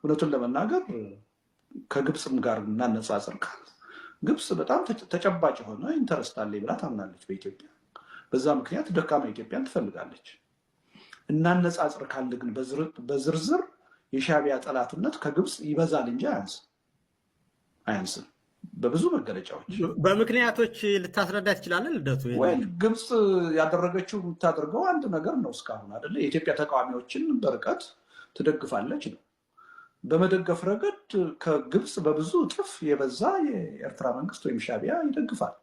እውነቱን ለመናገር ከግብፅም ጋር እናነጻጽር ካል ግብፅ በጣም ተጨባጭ የሆነ ኢንተረስት አለኝ ብላ ታምናለች በኢትዮጵያ። በዛ ምክንያት ደካማ ኢትዮጵያን ትፈልጋለች። እናነጻጽር ካለ ግን በዝርዝር የሻዕቢያ ጠላትነት ከግብፅ ይበዛል እንጂ አያንስም። በብዙ መገለጫዎች በምክንያቶች ልታስረዳ ትችላለህ ልደቱ? ወይ ግብፅ ያደረገችው የምታደርገው አንድ ነገር ነው እስካሁን አይደለ? የኢትዮጵያ ተቃዋሚዎችን በርቀት ትደግፋለች ነው። በመደገፍ ረገድ ከግብፅ በብዙ እጥፍ የበዛ የኤርትራ መንግስት ወይም ሻዕቢያ ይደግፋል።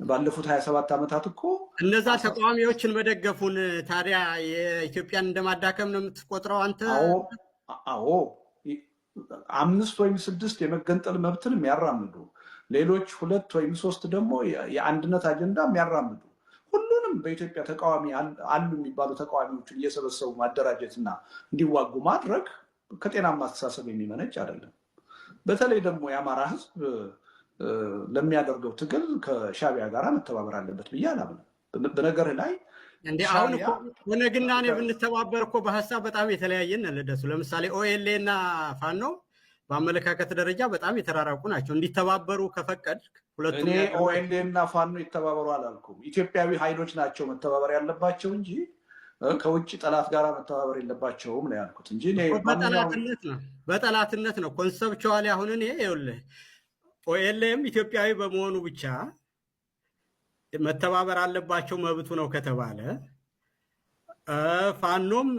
ባለፉት 27 ዓመታት እኮ እነዛ ተቃዋሚዎችን መደገፉን ታዲያ የኢትዮጵያን እንደማዳከም ነው የምትቆጥረው አንተ? አዎ 5 ወይም 6 የመገንጠል መብትን የሚያራምዱ ሌሎች 2 ወይም 3 ደግሞ የአንድነት አጀንዳ የሚያራምዱ ሁሉንም በኢትዮጵያ ተቃዋሚ አሉ የሚባሉ ተቃዋሚዎችን እየሰበሰቡ ማደራጀትና እንዲዋጉ ማድረግ ከጤናማ አስተሳሰብ የሚመነጭ አይደለም። በተለይ ደግሞ የአማራ ህዝብ ለሚያደርገው ትግል ከሻዕቢያ ጋር መተባበር አለበት ብዬ አላምንም። በነገርህ ላይ እንዴ አሁን እኮ ኦነግና እኔ ብንተባበር እኮ በሀሳብ በጣም የተለያየን ልደቱ። ለምሳሌ ኦኤልኤ እና ፋኖ በአመለካከት ደረጃ በጣም የተራራቁ ናቸው። እንዲተባበሩ ከፈቀድ ሁለቱም እኔ ኦኤልኤ እና ፋኖ ይተባበሩ አላልኩም። ኢትዮጵያዊ ኃይሎች ናቸው መተባበር ያለባቸው እንጂ ከውጭ ጠላት ጋር መተባበር የለባቸውም ነው ያልኩት እንጂ በጠላትነት ነው ኮንሰፕቹዋሊ። አሁን እኔ ይኸውልህ ኦኤልኤም ኢትዮጵያዊ በመሆኑ ብቻ መተባበር አለባቸው መብቱ ነው ከተባለ፣ ፋኖም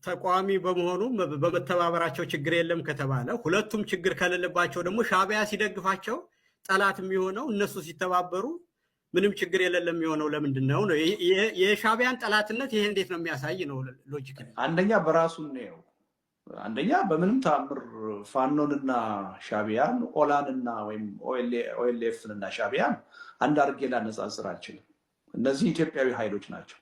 ተቃዋሚ በመሆኑ በመተባበራቸው ችግር የለም ከተባለ፣ ሁለቱም ችግር ከሌለባቸው ደግሞ ሻዕቢያ ሲደግፋቸው ጠላት የሚሆነው እነሱ ሲተባበሩ ምንም ችግር የሌለም የሚሆነው ለምንድን ነው? የሻዕቢያን ጠላትነት ይሄ እንዴት ነው የሚያሳይ ነው ሎጂክ? አንደኛ በራሱ ነው። አንደኛ በምንም ተአምር ፋኖንና ሻዕቢያን ኦላንና ወይም ኦኤልኤፍንና ሻዕቢያን አንድ አድርጌ ላነጻጽር አልችልም። እነዚህ ኢትዮጵያዊ ኃይሎች ናቸው፣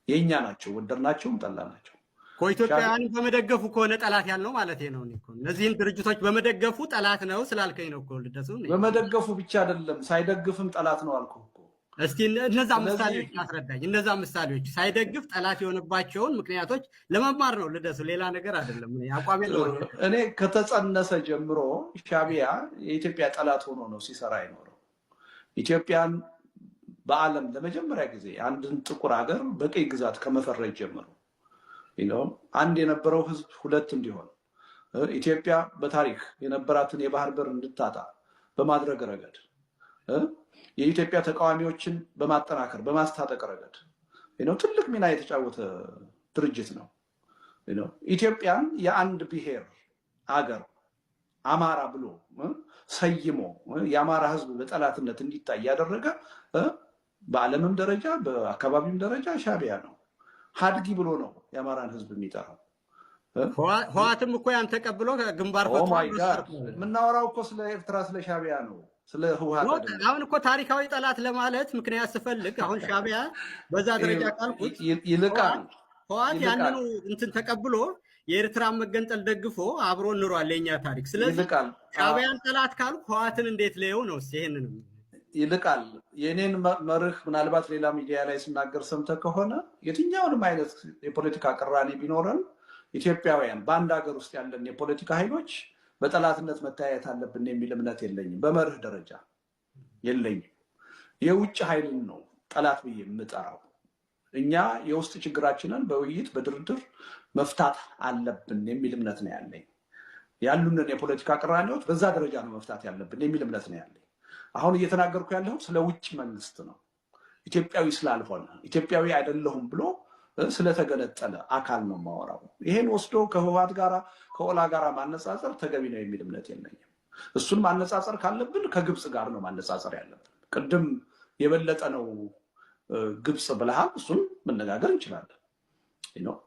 የእኛ ናቸው፣ ወደድናቸውም ጠላናቸው። ኢትዮጵያውያን በመደገፉ ከሆነ ጠላት ያልነው ማለት ነው። እነዚህን ድርጅቶች በመደገፉ ጠላት ነው ስላልከኝ ነው እኮ ልደቱ። በመደገፉ ብቻ አይደለም ሳይደግፍም ጠላት ነው አልኩህ እኮ። እስቲ እነዛ ምሳሌዎች አስረዳኝ። እነዛ ምሳሌዎች ሳይደግፍ ጠላት የሆነባቸውን ምክንያቶች ለመማር ነው ልደቱ፣ ሌላ ነገር አይደለም። አቋሜ ነው። እኔ ከተጸነሰ ጀምሮ ሻዕቢያ የኢትዮጵያ ጠላት ሆኖ ነው ሲሰራ አይኖረው። ኢትዮጵያን በዓለም ለመጀመሪያ ጊዜ አንድን ጥቁር ሀገር በቅኝ ግዛት ከመፈረጅ ጀምሮ አንድ የነበረው ህዝብ ሁለት እንዲሆን ኢትዮጵያ በታሪክ የነበራትን የባህር በር እንድታጣ በማድረግ ረገድ የኢትዮጵያ ተቃዋሚዎችን በማጠናከር በማስታጠቅ ረገድ ትልቅ ሚና የተጫወተ ድርጅት ነው። ኢትዮጵያን የአንድ ብሔር አገር አማራ ብሎ ሰይሞ የአማራ ህዝብ በጠላትነት እንዲታይ ያደረገ በዓለምም ደረጃ በአካባቢም ደረጃ ሻዕቢያ ነው። ሀድጊ ብሎ ነው የአማራን ህዝብ የሚጠራው። ህዋትም እኮ ያን ተቀብሎ ግንባር የምናወራው እኮ ስለ ኤርትራ ስለ ሻዕቢያ ነው፣ ስለ ህወሓት። አሁን እኮ ታሪካዊ ጠላት ለማለት ምክንያት ስፈልግ አሁን ሻዕቢያ በዛ ደረጃ ካልኩት ይልቃል። ህዋት ያንኑ እንትን ተቀብሎ የኤርትራን መገንጠል ደግፎ አብሮ ኑሯል የኛ ታሪክ። ስለዚህ ሻዕቢያን ጠላት ካልኩ ህዋትን እንዴት ለየው ነው? ይሄንን ይልቃል። የኔን መርህ ምናልባት ሌላ ሚዲያ ላይ ስናገር ሰምተህ ከሆነ የትኛውንም አይነት የፖለቲካ ቅራኔ ቢኖረን ኢትዮጵያውያን በአንድ ሀገር ውስጥ ያለን የፖለቲካ ኃይሎች በጠላትነት መታየት አለብን የሚል እምነት የለኝም። በመርህ ደረጃ የለኝም። የውጭ ኃይልን ነው ጠላት ብዬ የምጠራው። እኛ የውስጥ ችግራችንን በውይይት በድርድር መፍታት አለብን የሚል እምነት ነው ያለኝ። ያሉንን የፖለቲካ ቅራኔዎች በዛ ደረጃ ነው መፍታት ያለብን የሚል እምነት ነው ያለኝ። አሁን እየተናገርኩ ያለው ስለ ውጭ መንግስት ነው። ኢትዮጵያዊ ስላልሆነ ኢትዮጵያዊ አይደለሁም ብሎ ስለተገነጠለ አካል ነው የማወራው። ይሄን ወስዶ ከህወሓት ጋራ ከኦላ ጋራ ማነጻጸር ተገቢ ነው የሚል እምነት የለኝም። እሱን ማነጻጸር ካለብን ከግብፅ ጋር ነው ማነጻጸር ያለብን። ቅድም የበለጠ ነው ግብፅ ብለሃል፣ እሱን መነጋገር እንችላለን።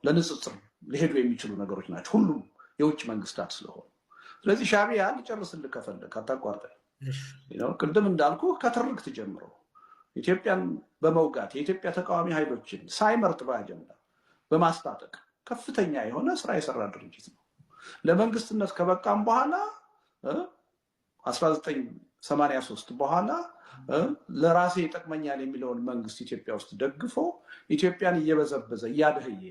ለንጽጽር ሊሄዱ የሚችሉ ነገሮች ናቸው ሁሉም የውጭ መንግስታት ስለሆኑ። ስለዚህ ሻዕቢያ ሊጨርስልህ ከፈለግ አታቋርጠኝ። ቅድም እንዳልኩ ከትርክት ጀምሮ ኢትዮጵያን በመውጋት የኢትዮጵያ ተቃዋሚ ኃይሎችን ሳይመርጥ በአጀንዳ በማስታጠቅ ከፍተኛ የሆነ ስራ የሰራ ድርጅት ነው። ለመንግስትነት ከበቃም በኋላ 1983 በኋላ ለራሴ ይጠቅመኛል የሚለውን መንግስት ኢትዮጵያ ውስጥ ደግፎ ኢትዮጵያን እየበዘበዘ እያደህየ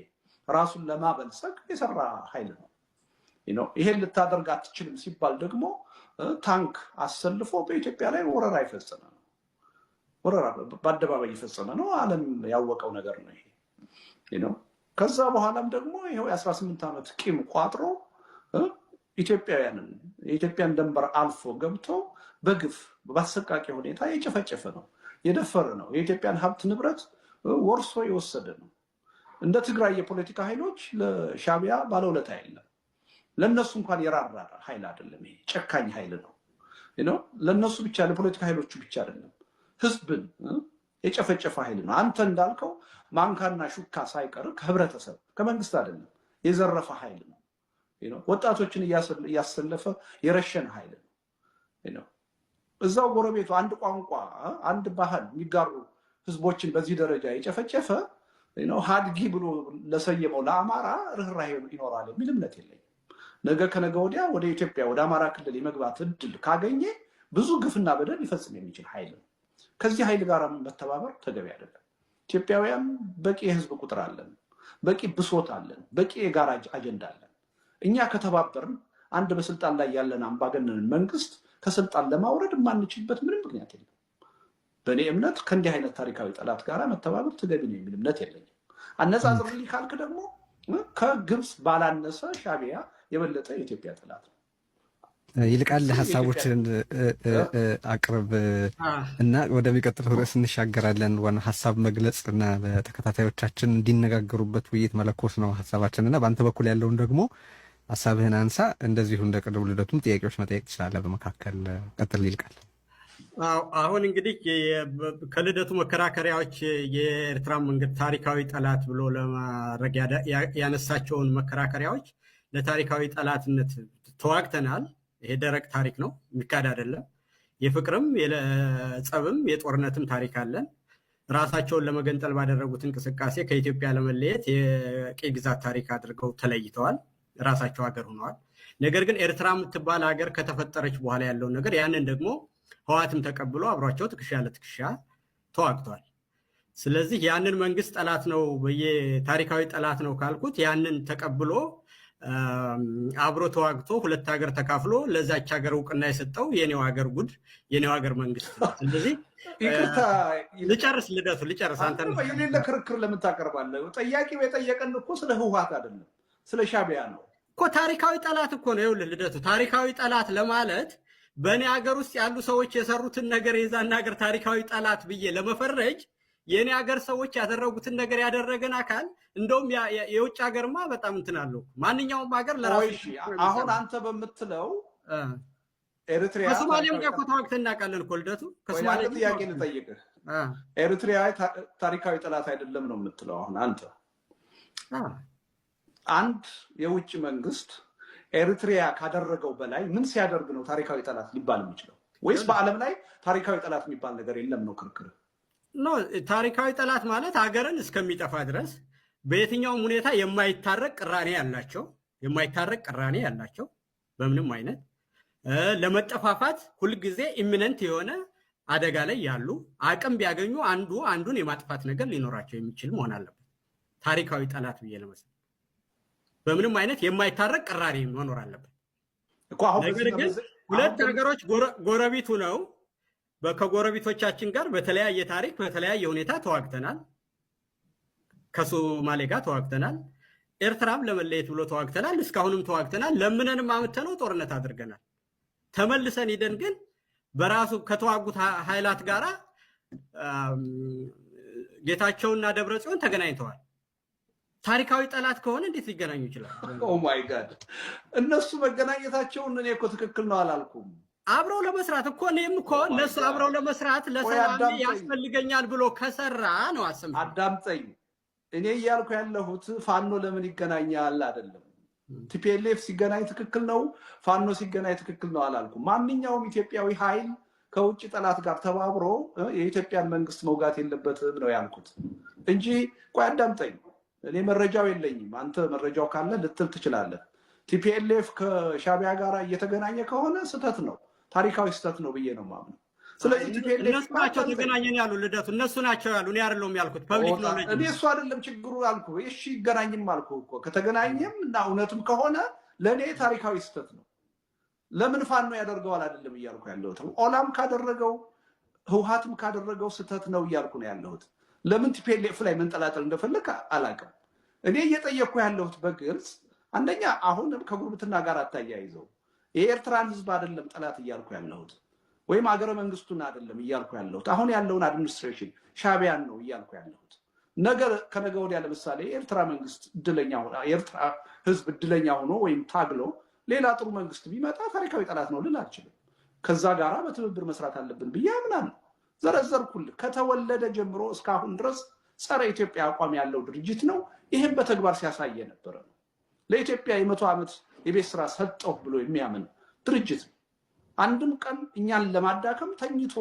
ራሱን ለማበልጸግ የሰራ ኃይል ነው። ይሄን ልታደርግ አትችልም ሲባል ደግሞ ታንክ አሰልፎ በኢትዮጵያ ላይ ወረራ የፈጸመ ነው። ወረራ በአደባባይ የፈጸመ ነው። ዓለም ያወቀው ነገር ነው ይሄ። ከዛ በኋላም ደግሞ ይኸው የ18 ዓመት ቂም ቋጥሮ ኢትዮጵያውያንን የኢትዮጵያን ድንበር አልፎ ገብቶ በግፍ በአሰቃቂ ሁኔታ የጨፈጨፈ ነው፣ የደፈረ ነው። የኢትዮጵያን ሀብት ንብረት ወርሶ የወሰደ ነው። እንደ ትግራይ የፖለቲካ ኃይሎች ለሻዕቢያ ባለውለታ የለም። ለነሱ እንኳን የራራ ኃይል አይደለም። ይሄ ጨካኝ ኃይል ነው። ለነሱ ብቻ ለፖለቲካ ኃይሎቹ ብቻ አይደለም፣ ህዝብን የጨፈጨፈ ኃይል ነው። አንተ እንዳልከው ማንካና ሹካ ሳይቀር ከህብረተሰብ ከመንግስት አይደለም የዘረፈ ኃይል ነው። ወጣቶችን እያሰለፈ የረሸነ ኃይል ነው። እዛው ጎረቤቱ አንድ ቋንቋ አንድ ባህል የሚጋሩ ህዝቦችን በዚህ ደረጃ የጨፈጨፈ ሀድጊ ብሎ ለሰየመው ለአማራ ርኅራኄ ይኖራል የሚል እምነት የለኝም። ነገ ከነገ ወዲያ ወደ ኢትዮጵያ ወደ አማራ ክልል የመግባት እድል ካገኘ ብዙ ግፍና በደል ሊፈጽም የሚችል ኃይል ነው። ከዚህ ኃይል ጋር መተባበር ተገቢ አይደለም። ኢትዮጵያውያን በቂ የህዝብ ቁጥር አለን፣ በቂ ብሶት አለን፣ በቂ የጋራ አጀንዳ አለን። እኛ ከተባበርን አንድ በስልጣን ላይ ያለን አምባገነን መንግስት ከስልጣን ለማውረድ የማንችልበት ምንም ምክንያት የለም። በእኔ እምነት ከእንዲህ አይነት ታሪካዊ ጠላት ጋር መተባበር ተገቢ ነው የሚል እምነት የለኝም። አነጻጽርልኝ ካልክ ደግሞ ከግብፅ ባላነሰ ሻዕቢያ የበለጠ የኢትዮጵያ ጠላት ነው። ይልቃል ሀሳቦችን አቅርብ እና ወደሚቀጥለው ርዕስ እንሻገራለን። ዋና ሀሳብ መግለጽ እና በተከታታዮቻችን እንዲነጋገሩበት ውይይት መለኮስ ነው ሀሳባችን እና በአንተ በኩል ያለውን ደግሞ ሀሳብህን አንሳ። እንደዚሁ እንደ ቅድም ልደቱም ጥያቄዎች መጠየቅ ትችላለህ። በመካከል ቀጥል ይልቃል። አሁን እንግዲህ ከልደቱ መከራከሪያዎች የኤርትራ መንግስት ታሪካዊ ጠላት ብሎ ለማድረግ ያነሳቸውን መከራከሪያዎች ለታሪካዊ ጠላትነት ተዋግተናል። ይሄ ደረቅ ታሪክ ነው፣ የሚካድ አይደለም። የፍቅርም የጸብም የጦርነትም ታሪክ አለን። ራሳቸውን ለመገንጠል ባደረጉት እንቅስቃሴ ከኢትዮጵያ ለመለየት የቅኝ ግዛት ታሪክ አድርገው ተለይተዋል፣ ራሳቸው ሀገር ሆነዋል። ነገር ግን ኤርትራ የምትባል ሀገር ከተፈጠረች በኋላ ያለውን ነገር ያንን ደግሞ ህወሓትም ተቀብሎ አብሯቸው ትከሻ ለትከሻ ተዋግተዋል። ስለዚህ ያንን መንግስት ጠላት ነው ታሪካዊ ጠላት ነው ካልኩት ያንን ተቀብሎ አብሮ ተዋግቶ ሁለት ሀገር ተካፍሎ ለዛች ሀገር እውቅና የሰጠው የኔው ሀገር ጉድ የኔው ሀገር መንግስት ነው። ስለዚህ ልጨርስ ልደቱ ልጨርስ። አንተ የሌለ ክርክር ለምን ታቀርባለህ? ጠያቂው የጠየቀን እኮ ስለ ህወሓት አይደለም ስለ ሻዕቢያ ነው እኮ። ታሪካዊ ጠላት እኮ ነው። ይኸውልህ ልደቱ፣ ታሪካዊ ጠላት ለማለት በእኔ ሀገር ውስጥ ያሉ ሰዎች የሰሩትን ነገር የዛን ሀገር ታሪካዊ ጠላት ብዬ ለመፈረጅ የኔ ሀገር ሰዎች ያደረጉትን ነገር ያደረገን አካል እንደውም የውጭ ሀገርማ በጣም እንትን አለው። ማንኛውም ሀገር ለራሱ አሁን አንተ በምትለው ኤርትሪያ ከሶማሌም ጋር እኮ ተዋግተን እናውቃለን እኮ ልደቱ። ከሶማሌ ጥያቄ ልጠይቅህ፣ ኤርትሪያ ታሪካዊ ጠላት አይደለም ነው የምትለው አሁን አንተ? አንድ የውጭ መንግስት ኤርትሪያ ካደረገው በላይ ምን ሲያደርግ ነው ታሪካዊ ጠላት ሊባል የሚችለው? ወይስ በዓለም ላይ ታሪካዊ ጠላት የሚባል ነገር የለም ነው ክርክር? ኖ፣ ታሪካዊ ጠላት ማለት ሀገርን እስከሚጠፋ ድረስ በየትኛውም ሁኔታ የማይታረቅ ቅራኔ ያላቸው በምንም አይነት ለመጠፋፋት ሁልጊዜ ኢሚነንት የሆነ አደጋ ላይ ያሉ አቅም ቢያገኙ አንዱ አንዱን የማጥፋት ነገር ሊኖራቸው የሚችል መሆን አለበት ታሪካዊ ጠላት ብዬ ለመስጠት። በምንም አይነት የማይታረቅ ቅራኔ መኖር አለበት። ነገር ግን ሁለት ሀገሮች ጎረቤቱ ነው። ከጎረቤቶቻችን ጋር በተለያየ ታሪክ በተለያየ ሁኔታ ተዋግተናል። ከሶማሌ ጋር ተዋግተናል። ኤርትራም ለመለየት ብሎ ተዋግተናል። እስካሁንም ተዋግተናል። ለምነንም አምጥተነው ጦርነት አድርገናል። ተመልሰን ሄደን ግን በራሱ ከተዋጉት ኃይላት ጋራ ጌታቸውና ደብረጽዮን ተገናኝተዋል። ታሪካዊ ጠላት ከሆነ እንዴት ሊገናኙ ይችላል? ኦ ማይ ጋድ! እነሱ መገናኘታቸውን እኔ እኮ ትክክል ነው አላልኩም። አብረው ለመስራት እኮ እኔም እኮ እነሱ አብረው ለመስራት ለሰላም ያስፈልገኛል ብሎ ከሰራ ነው። አዳምጠኝ። እኔ እያልኩ ያለሁት ፋኖ ለምን ይገናኛል አይደለም። ቲፒኤልኤፍ ሲገናኝ ትክክል ነው፣ ፋኖ ሲገናኝ ትክክል ነው አላልኩም። ማንኛውም ኢትዮጵያዊ ኃይል ከውጭ ጠላት ጋር ተባብሮ የኢትዮጵያን መንግስት መውጋት የለበትም ነው ያልኩት እንጂ ቆይ አዳምጠኝ። እኔ መረጃው የለኝም። አንተ መረጃው ካለ ልትል ትችላለህ። ቲፒኤልኤፍ ከሻዕቢያ ጋር እየተገናኘ ከሆነ ስህተት ነው፣ ታሪካዊ ስህተት ነው ብዬ ነው የማምነው። ስለዚህ እነሱ ናቸው ተገናኘን ያሉ ልደቱ፣ እነሱ ናቸው ያሉ። እኔ አይደለሁም ያልኩት፣ ፐብሊክ ኖሌጅ። እኔ እሱ አይደለም ችግሩ አልኩ። እሺ ይገናኝም አልኩ እኮ። ከተገናኘም እና እውነትም ከሆነ ለእኔ ታሪካዊ ስህተት ነው። ለምን ፋኖ ያደርገዋል አይደለም እያልኩ ያለሁት። ኦላም ካደረገው ህውሃትም ካደረገው ስህተት ነው እያልኩ ነው ያለሁት። ለምን ቲፒኤልኤፍ ላይ መንጠላጠል እንደፈለግ አላውቅም። እኔ እየጠየቅኩ ያለሁት በግልጽ አንደኛ አሁንም ከጉርብትና ጋር አታያይዘው። የኤርትራን ህዝብ አይደለም ጠላት እያልኩ ያለሁት፣ ወይም አገረ መንግስቱን አይደለም እያልኩ ያለሁት። አሁን ያለውን አድሚኒስትሬሽን ሻዕቢያን ነው እያልኩ ያለሁት። ነገር ከነገ ወዲያ ለምሳሌ የኤርትራ መንግስት እድለኛ ሆኖ የኤርትራ ህዝብ እድለኛ ሆኖ ወይም ታግሎ ሌላ ጥሩ መንግስት ቢመጣ ታሪካዊ ጠላት ነው ልል አልችልም። ከዛ ጋራ በትብብር መስራት አለብን ብዬ አምናለሁ። ዘረዘርኩልህ። ከተወለደ ጀምሮ እስካሁን ድረስ ጸረ ኢትዮጵያ አቋም ያለው ድርጅት ነው። ይህም በተግባር ሲያሳየ ነበረ ነው። ለኢትዮጵያ የ100 ዓመት የቤት ስራ ሰጠሁ ብሎ የሚያምን ድርጅት ነው። አንድም ቀን እኛን ለማዳከም ተኝቶ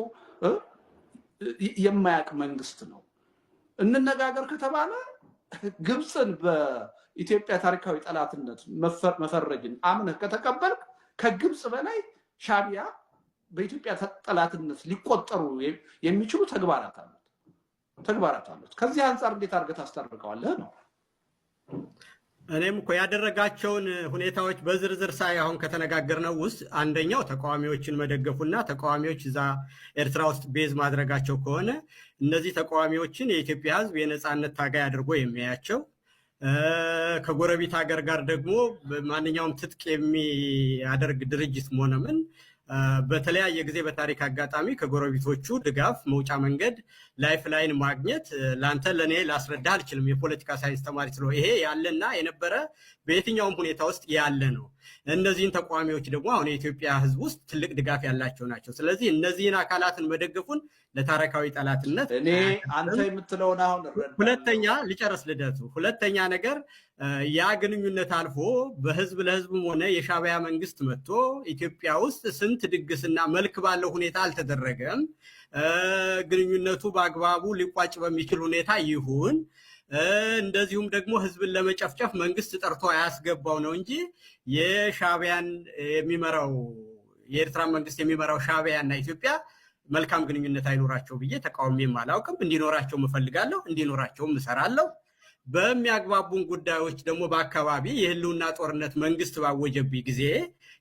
የማያውቅ መንግስት ነው። እንነጋገር ከተባለ ግብፅን በኢትዮጵያ ታሪካዊ ጠላትነት መፈረጅን አምነህ ከተቀበልክ ከግብፅ በላይ ሻዕቢያ በኢትዮጵያ ጠላትነት ሊቆጠሩ የሚችሉ ተግባራት አሉት። ከዚህ አንጻር እንዴት አድርገህ ታስታርቀዋለህ ነው። እኔም እኮ ያደረጋቸውን ሁኔታዎች በዝርዝር ሳይ አሁን ከተነጋገርነው ውስጥ አንደኛው ተቃዋሚዎችን መደገፉና ተቃዋሚዎች እዛ ኤርትራ ውስጥ ቤዝ ማድረጋቸው ከሆነ እነዚህ ተቃዋሚዎችን የኢትዮጵያ ሕዝብ የነፃነት ታጋይ አድርጎ የሚያያቸው ከጎረቤት ሀገር ጋር ደግሞ ማንኛውም ትጥቅ የሚያደርግ ድርጅት ሆነ ምን በተለያየ ጊዜ በታሪክ አጋጣሚ ከጎረቤቶቹ ድጋፍ መውጫ መንገድ ላይፍ ላይን ማግኘት ለአንተ ለእኔ ላስረዳ አልችልም። የፖለቲካ ሳይንስ ተማሪ ስለ ይሄ ያለና የነበረ በየትኛውም ሁኔታ ውስጥ ያለ ነው። እነዚህን ተቃዋሚዎች ደግሞ አሁን የኢትዮጵያ ህዝብ ውስጥ ትልቅ ድጋፍ ያላቸው ናቸው። ስለዚህ እነዚህን አካላትን መደገፉን ለታሪካዊ ጠላትነት እኔ አንተ የምትለውን አሁን ሁለተኛ ልጨርስ ልደቱ። ሁለተኛ ነገር ያ ግንኙነት አልፎ በህዝብ ለህዝብም ሆነ የሻዕቢያ መንግስት መጥቶ ኢትዮጵያ ውስጥ ስንት ድግስና መልክ ባለው ሁኔታ አልተደረገም። ግንኙነቱ በአግባቡ ሊቋጭ በሚችል ሁኔታ ይሁን። እንደዚሁም ደግሞ ህዝብን ለመጨፍጨፍ መንግስት ጠርቶ አያስገባው ነው እንጂ የሻዕቢያን የሚመራው የኤርትራ መንግስት የሚመራው ሻዕቢያና ኢትዮጵያ መልካም ግንኙነት አይኖራቸው ብዬ ተቃውሜም አላውቅም። እንዲኖራቸው እፈልጋለሁ፣ እንዲኖራቸውም እሰራለሁ። በሚያግባቡን ጉዳዮች ደግሞ በአካባቢ የህልውና ጦርነት መንግስት ባወጀብኝ ጊዜ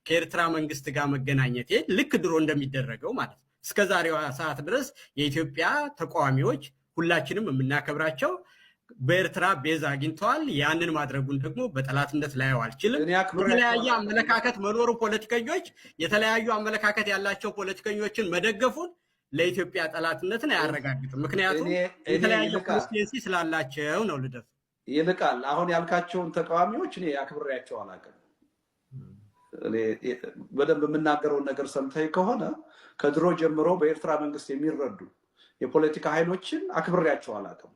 ከኤርትራ መንግስት ጋር መገናኘቴ ልክ ድሮ እንደሚደረገው ማለት ነው። እስከ ዛሬዋ ሰዓት ድረስ የኢትዮጵያ ተቃዋሚዎች ሁላችንም የምናከብራቸው በኤርትራ ቤዛ አግኝተዋል። ያንን ማድረጉን ደግሞ በጠላትነት ላየው አልችልም። የተለያየ አመለካከት መኖሩ ፖለቲከኞች የተለያዩ አመለካከት ያላቸው ፖለቲከኞችን መደገፉን ለኢትዮጵያ ጠላትነትን አያረጋግጥም። ምክንያቱም የተለያየ ኮንስቲትዩንሲ ስላላቸው ነው። ልደቱ ይልቃል አሁን ያልካቸውን ተቃዋሚዎች እኔ አክብሬያቸው አላውቅም። በደንብ የምናገረውን ነገር ሰምተህ ከሆነ ከድሮ ጀምሮ በኤርትራ መንግስት የሚረዱ የፖለቲካ ኃይሎችን አክብሬያቸው አላውቅም።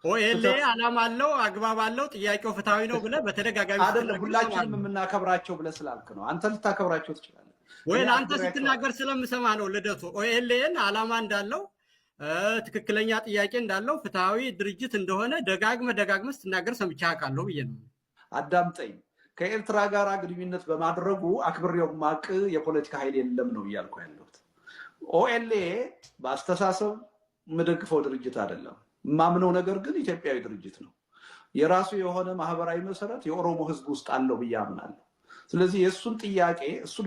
ኦኤልኤ ዓላማ አለው፣ አግባብ አለው፣ ጥያቄው ፍትሃዊ ነው ብለህ በተደጋጋሚ አይደለም ሁላችንም የምናከብራቸው ብለህ ስላልክ ነው። አንተ ልታከብራቸው ትችላለህ ወይ? አንተ ስትናገር ስለምሰማ ነው ልደቱ። ኦኤልኤን ዓላማ እንዳለው ትክክለኛ ጥያቄ እንዳለው ፍትሃዊ ድርጅት እንደሆነ ደጋግመህ ስትናገር ሰምቼ አውቃለሁ ብዬ ነው። አዳምጠኝ። ከኤርትራ ጋር ግንኙነት በማድረጉ አክብሬው ማቅ የፖለቲካ ኃይል የለም ነው እያልኩ ያለሁት። ኦኤልኤ በአስተሳሰብ የምደግፈው ድርጅት አይደለም። የማምነው ነገር ግን ኢትዮጵያዊ ድርጅት ነው። የራሱ የሆነ ማህበራዊ መሰረት የኦሮሞ ህዝብ ውስጥ አለው ብዬ አምናለሁ። ስለዚህ የእሱን ጥያቄ እሱን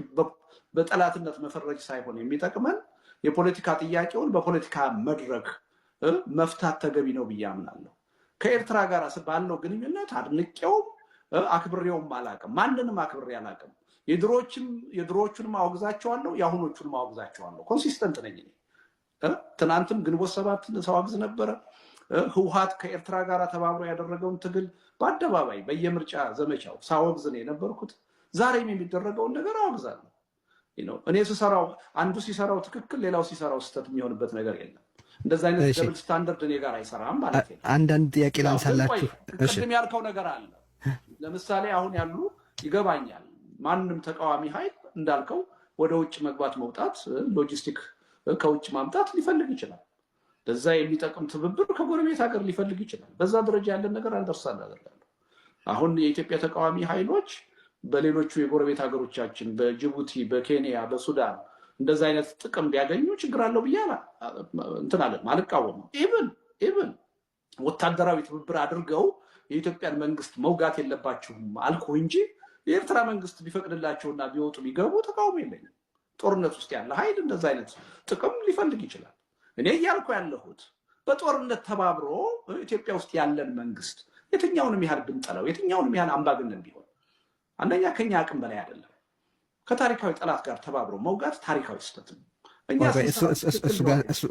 በጠላትነት መፈረጅ ሳይሆን የሚጠቅመን የፖለቲካ ጥያቄውን በፖለቲካ መድረክ መፍታት ተገቢ ነው ብዬ አምናለሁ። ከኤርትራ ጋር ባለው ግንኙነት አድንቄውም አክብሬውም አላውቅም። ማንንም አክብሬ አላውቅም። የድሮዎቹንም አወግዛቸዋለሁ፣ የአሁኖቹንም አወግዛቸዋለሁ። ኮንሲስተንት ነኝ። ትናንትም ግንቦት ሰባትን ሳወግዝ ነበረ። ህውሃት ከኤርትራ ጋር ተባብሮ ያደረገውን ትግል በአደባባይ በየምርጫ ዘመቻው ሳወግዝ ነው የነበርኩት። ዛሬም የሚደረገውን ነገር አወግዛለሁ። እኔ ስሰራው አንዱ ሲሰራው ትክክል፣ ሌላው ሲሰራው ስህተት የሚሆንበት ነገር የለም። እንደዚህ አይነት ደብል ስታንዳርድ እኔ ጋር አይሰራም ማለት ነው። አንዳንድ ጥያቄ ላንሳላችሁ። ቅድም ያልከው ነገር አለ። ለምሳሌ አሁን ያሉ ይገባኛል። ማንም ተቃዋሚ ኃይል እንዳልከው ወደ ውጭ መግባት መውጣት፣ ሎጂስቲክ ከውጭ ማምጣት ሊፈልግ ይችላል። ለዛ የሚጠቅም ትብብር ከጎረቤት ሀገር ሊፈልግ ይችላል። በዛ ደረጃ ያለን ነገር አንደርሳል አደርጋለሁ። አሁን የኢትዮጵያ ተቃዋሚ ኃይሎች በሌሎቹ የጎረቤት ሀገሮቻችን በጅቡቲ፣ በኬንያ፣ በሱዳን እንደዛ አይነት ጥቅም ቢያገኙ ችግር አለው ብዬ እንትን አለ አልቃወምም። ኢቭን ወታደራዊ ትብብር አድርገው የኢትዮጵያን መንግስት መውጋት የለባችሁም አልኩ እንጂ የኤርትራ መንግስት ቢፈቅድላቸውና ቢወጡ ቢገቡ ተቃውሞ የለኝም። ጦርነት ውስጥ ያለ ኃይል እንደዛ አይነት ጥቅም ሊፈልግ ይችላል። እኔ እያልኩ ያለሁት በጦርነት ተባብሮ ኢትዮጵያ ውስጥ ያለን መንግስት የትኛውንም ያህል ብንጠላው፣ የትኛውንም ያህል አምባገነን ቢሆን አንደኛ ከኛ አቅም በላይ አይደለም። ከታሪካዊ ጠላት ጋር ተባብሮ መውጋት ታሪካዊ ስህተት ነው።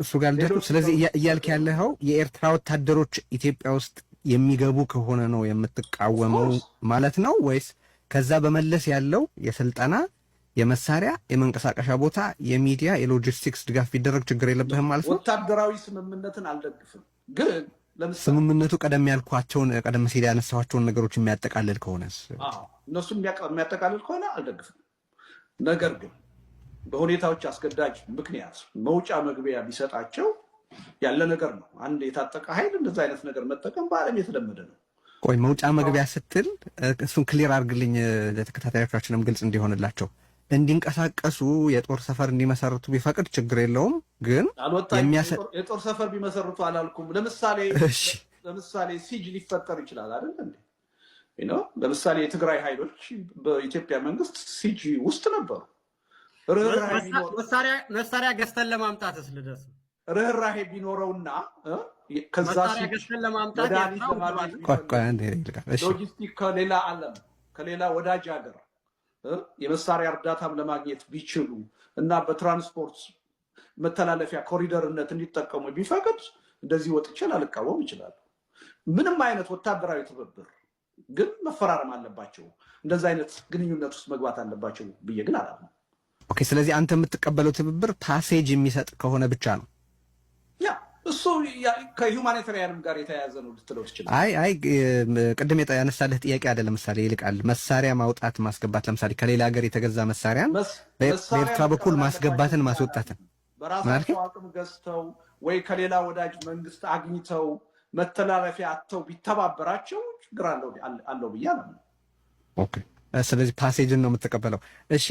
እሱ ጋር ልደቱ። ስለዚህ እያልክ ያለኸው የኤርትራ ወታደሮች ኢትዮጵያ ውስጥ የሚገቡ ከሆነ ነው የምትቃወመው ማለት ነው ወይስ ከዛ በመለስ ያለው የስልጠና የመሳሪያ የመንቀሳቀሻ ቦታ የሚዲያ የሎጂስቲክስ ድጋፍ ቢደረግ ችግር የለብህም ማለት ነው? ወታደራዊ ስምምነትን አልደግፍም፣ ግን ስምምነቱ ቀደም ሲል ያነሳኋቸውን ነገሮች የሚያጠቃልል ከሆነስ? እነሱን የሚያጠቃልል ከሆነ አልደግፍም። ነገር ግን በሁኔታዎች አስገዳጅ ምክንያት መውጫ መግቢያ ቢሰጣቸው ያለ ነገር ነው። አንድ የታጠቀ ኃይል እንደዛ አይነት ነገር መጠቀም በዓለም የተለመደ ነው። ቆይ መውጫ መግቢያ ስትል እሱን ክሊር አድርግልኝ፣ ለተከታታዮቻችንም ግልጽ እንዲሆንላቸው። እንዲንቀሳቀሱ የጦር ሰፈር እንዲመሰርቱ ቢፈቅድ ችግር የለውም፣ ግን የጦር ሰፈር ቢመሰርቱ አላልኩም። ለምሳሌ ሲጅ ሊፈጠር ይችላል አይደል እንዴ? ለምሳሌ የትግራይ ኃይሎች በኢትዮጵያ መንግስት ሲጅ ውስጥ ነበሩ። መሳሪያ ገዝተን ለማምጣትስ ልደስ ርህራሄ ቢኖረውና ከዛ ሎጂስቲክ ከሌላ ዓለም ከሌላ ወዳጅ ሀገር የመሳሪያ እርዳታም ለማግኘት ቢችሉ እና በትራንስፖርት መተላለፊያ ኮሪደርነት እንዲጠቀሙ ቢፈቅድ እንደዚህ ወጥቼ ላልቃወም ይችላሉ። ምንም አይነት ወታደራዊ ትብብር ግን መፈራረም አለባቸው፣ እንደዚህ አይነት ግንኙነት ውስጥ መግባት አለባቸው ብዬ ግን አላምንም። ኦኬ፣ ስለዚህ አንተ የምትቀበለው ትብብር ፓሴጅ የሚሰጥ ከሆነ ብቻ ነው? እሱ ከሁማኒታሪያንም ጋር የተያያዘ ነው ልትለው ትችላለህ። አይ ቅድም ያነሳልህ ጥያቄ አለ። ለምሳሌ ይልቃል መሳሪያ ማውጣት ማስገባት፣ ለምሳሌ ከሌላ ሀገር የተገዛ መሳሪያን በኤርትራ በኩል ማስገባትን ማስወጣትን በራሳቸው አቅም ገዝተው ወይ ከሌላ ወዳጅ መንግስት አግኝተው መተላለፊያ አጥተው ቢተባበራቸው ችግር አለው ብዬ ነው። ኦኬ፣ ስለዚህ ፓሴጅን ነው የምትቀበለው። እሺ